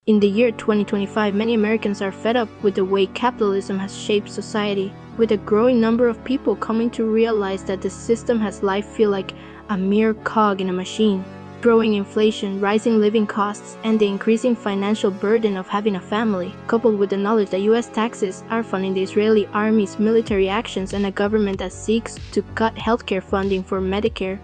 In the year 2025, many Americans are fed up with the way capitalism has shaped society, with a growing number of people coming to realize that the system has life feel like a mere cog in a machine. Growing inflation, rising living costs, and the increasing financial burden of having a family, coupled with the knowledge that US taxes are funding the Israeli army's military actions and a government that seeks to cut healthcare funding for Medicare,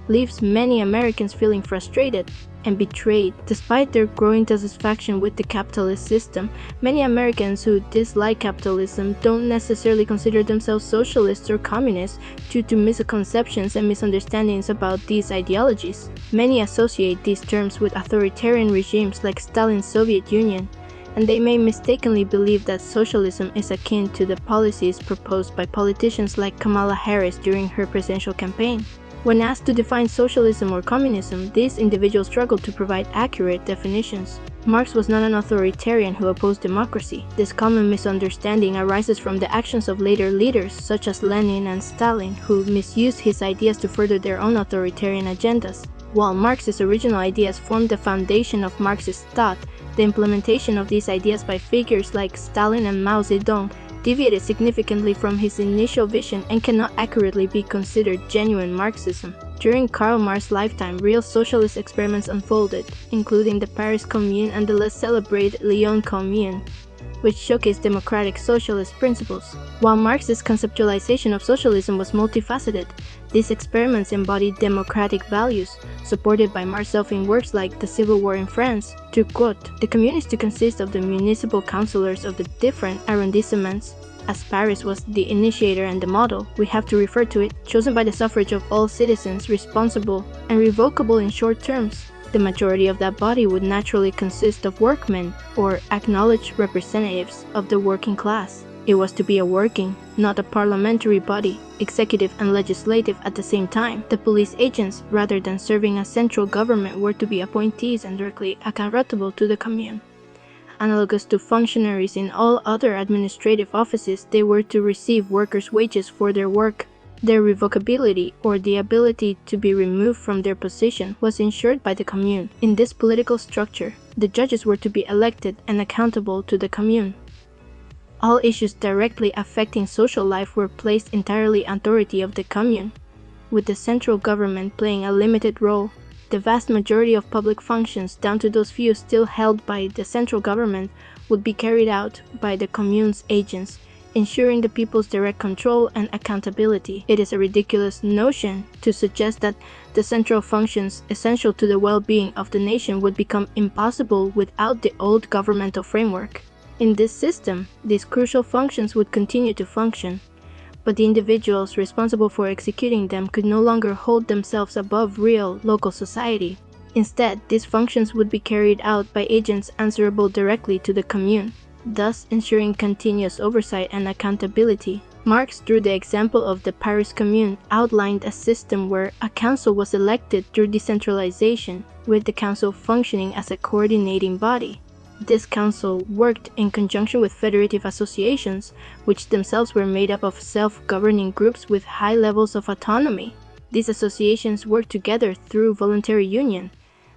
leaves many Americans feeling frustrated and betrayed. Despite their growing dissatisfaction with the capitalist system, many Americans who dislike capitalism don't necessarily consider themselves socialists or communists due to misconceptions and misunderstandings about these ideologies. Many associate these terms with authoritarian regimes like Stalin's Soviet Union, and they may mistakenly believe that socialism is akin to the policies proposed by politicians like Kamala Harris during her presidential campaign. When asked to define socialism or communism, these individuals struggled to provide accurate definitions. Marx was not an authoritarian who opposed democracy. This common misunderstanding arises from the actions of later leaders such as Lenin and Stalin, who misused his ideas to further their own authoritarian agendas. While Marx's original ideas formed the foundation of Marxist thought, the implementation of these ideas by figures like Stalin and Mao Zedong deviated significantly from his initial vision and cannot accurately be considered genuine Marxism. During Karl Marx's lifetime, real socialist experiments unfolded, including the Paris Commune and the less celebrated Lyon Commune, which showcased democratic socialist principles. While Marx's conceptualization of socialism was multifaceted, these experiments embodied democratic values, supported by Marx in works like The Civil War in France. To quote, "The Commune is to consist of the municipal councillors of the different arrondissements. As Paris was the initiator and the model, we have to refer to it, chosen by the suffrage of all citizens, responsible and revocable in short terms. The majority of that body would naturally consist of workmen, or acknowledged representatives of the working class. It was to be a working, not a parliamentary body, executive and legislative at the same time. The police agents, rather than serving a central government, were to be appointees and directly accountable to the Commune. Analogous to functionaries in all other administrative offices, they were to receive workers' wages for their work. Their revocability, or the ability to be removed from their position, was ensured by the Commune. In this political structure, the judges were to be elected and accountable to the Commune. All issues directly affecting social life were placed entirely on authority of the Commune, with the central government playing a limited role. The vast majority of public functions, down to those few still held by the central government, would be carried out by the Commune's agents, ensuring the people's direct control and accountability. It is a ridiculous notion to suggest that the central functions essential to the well-being of the nation would become impossible without the old governmental framework. In this system, these crucial functions would continue to function, but the individuals responsible for executing them could no longer hold themselves above real local society. Instead, these functions would be carried out by agents answerable directly to the Commune, thus ensuring continuous oversight and accountability. Marx, through the example of the Paris Commune, outlined a system where a council was elected through decentralization, with the council functioning as a coordinating body. This council worked in conjunction with federative associations, which themselves were made up of self-governing groups with high levels of autonomy. These associations worked together through voluntary union,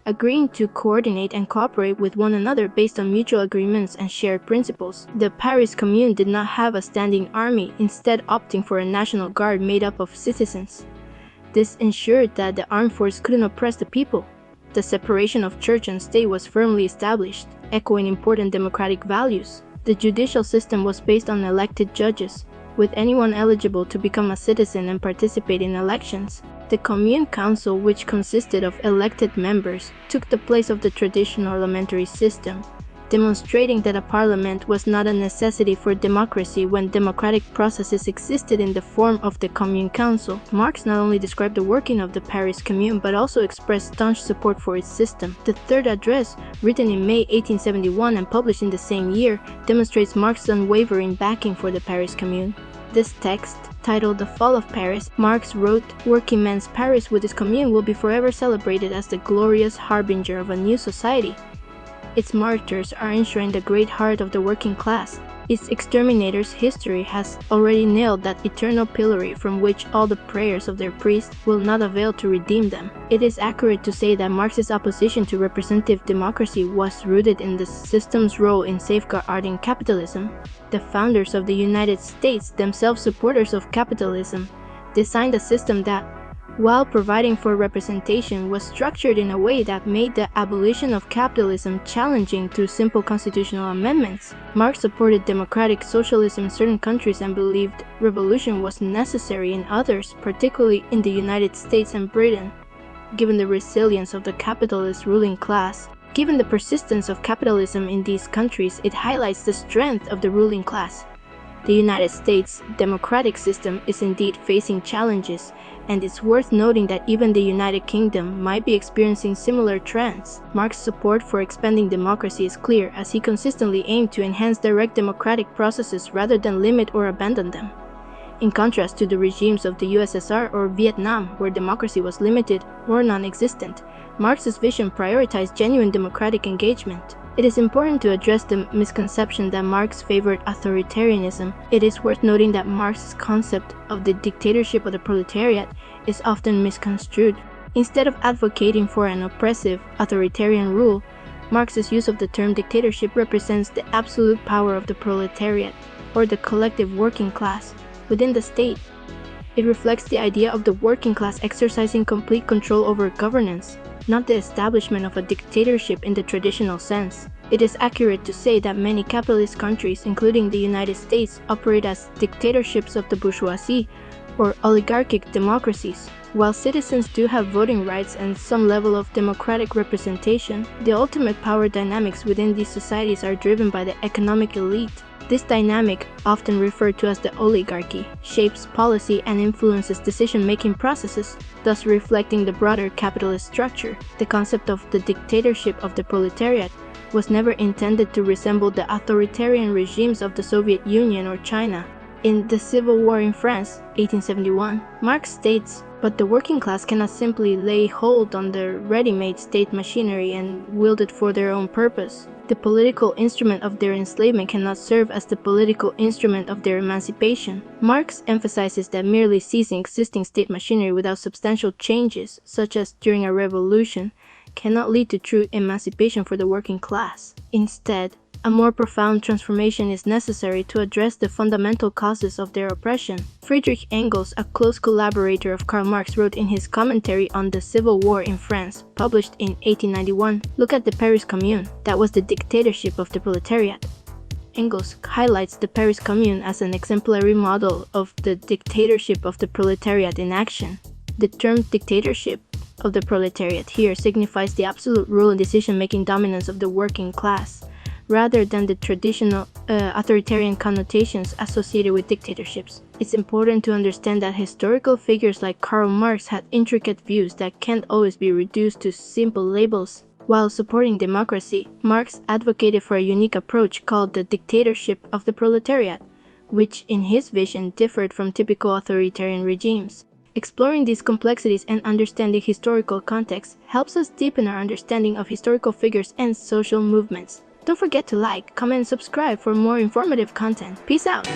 agreeing to coordinate and cooperate with one another based on mutual agreements and shared principles. The Paris Commune did not have a standing army, instead opting for a national guard made up of citizens. This ensured that the armed force couldn't oppress the people. The separation of church and state was firmly established, echoing important democratic values. The judicial system was based on elected judges, with anyone eligible to become a citizen and participate in elections. The Commune Council, which consisted of elected members, took the place of the traditional parliamentary system, demonstrating that a parliament was not a necessity for democracy when democratic processes existed in the form of the Commune Council. Marx not only described the working of the Paris Commune, but also expressed staunch support for its system. The third address, written in May 1871 and published in the same year, demonstrates Marx's unwavering backing for the Paris Commune. This text, titled The Fall of Paris, Marx wrote, "Working men's Paris with its commune will be forever celebrated as the glorious harbinger of a new society. Its martyrs are ensuring the great heart of the working class. Its exterminator's history has already nailed that eternal pillory from which all the prayers of their priests will not avail to redeem them. It is accurate to say that Marx's opposition to representative democracy was rooted in the system's role in safeguarding capitalism. The founders of the United States, themselves supporters of capitalism, designed a system that, while providing for representation, was structured in a way that made the abolition of capitalism challenging through simple constitutional amendments. Marx supported democratic socialism in certain countries and believed revolution was necessary in others, particularly in the United States and Britain. Given the resilience of the capitalist ruling class, given the persistence of capitalism in these countries, it highlights the strength of the ruling class. The United States' democratic system is indeed facing challenges, and it's worth noting that even the United Kingdom might be experiencing similar trends. Marx's support for expanding democracy is clear, as he consistently aimed to enhance direct democratic processes rather than limit or abandon them. In contrast to the regimes of the USSR or Vietnam, where democracy was limited or non-existent, Marx's vision prioritized genuine democratic engagement. It is important to address the misconception that Marx favored authoritarianism. It is worth noting that Marx's concept of the dictatorship of the proletariat is often misconstrued. Instead of advocating for an oppressive, authoritarian rule, Marx's use of the term dictatorship represents the absolute power of the proletariat, or the collective working class, within the state. It reflects the idea of the working class exercising complete control over governance, not the establishment of a dictatorship in the traditional sense. It is accurate to say that many capitalist countries, including the United States, operate as dictatorships of the bourgeoisie or oligarchic democracies. While citizens do have voting rights and some level of democratic representation, the ultimate power dynamics within these societies are driven by the economic elite. This dynamic, often referred to as the oligarchy, shapes policy and influences decision-making processes, thus reflecting the broader capitalist structure. The concept of the dictatorship of the proletariat was never intended to resemble the authoritarian regimes of the Soviet Union or China. In The Civil War in France, 1871, Marx states, "But the working class cannot simply lay hold on the ready-made state machinery and wield it for their own purpose. The political instrument of their enslavement cannot serve as the political instrument of their emancipation." Marx emphasizes that merely seizing existing state machinery without substantial changes, such as during a revolution, cannot lead to true emancipation for the working class. Instead, a more profound transformation is necessary to address the fundamental causes of their oppression. Friedrich Engels, a close collaborator of Karl Marx, wrote in his commentary on the Civil War in France, published in 1891, "Look at the Paris Commune. That was the dictatorship of the proletariat." Engels highlights the Paris Commune as an exemplary model of the dictatorship of the proletariat in action. The term dictatorship of the proletariat here signifies the absolute rule and decision-making dominance of the working class, rather than the traditional authoritarian connotations associated with dictatorships. It's important to understand that historical figures like Karl Marx had intricate views that can't always be reduced to simple labels. While supporting democracy, Marx advocated for a unique approach called the dictatorship of the proletariat, which in his vision differed from typical authoritarian regimes. Exploring these complexities and understanding historical context helps us deepen our understanding of historical figures and social movements. Don't forget to like, comment, and subscribe for more informative content. Peace out!